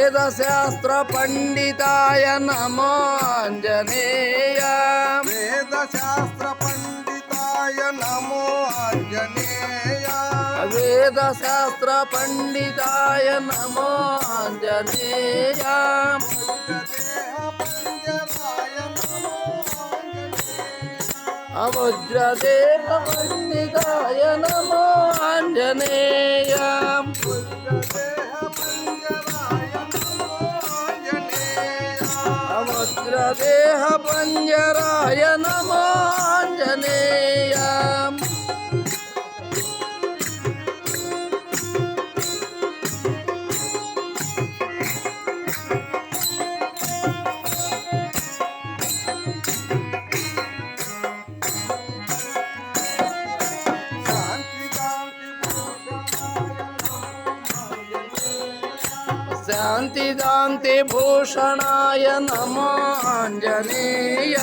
वेदशास्त्र पंडिताय नमो Anjaneya वेदशास्त्र पंडिताय नमो Anjaneya वेदशास्त्र पंडिताय नमो Anjaneya वज्रदेह पंडिताय नमो Anjaneya वज्रदेह पंजराय नमो Anjaneya शांति दान्ति भूषणाय नमो Anjaneya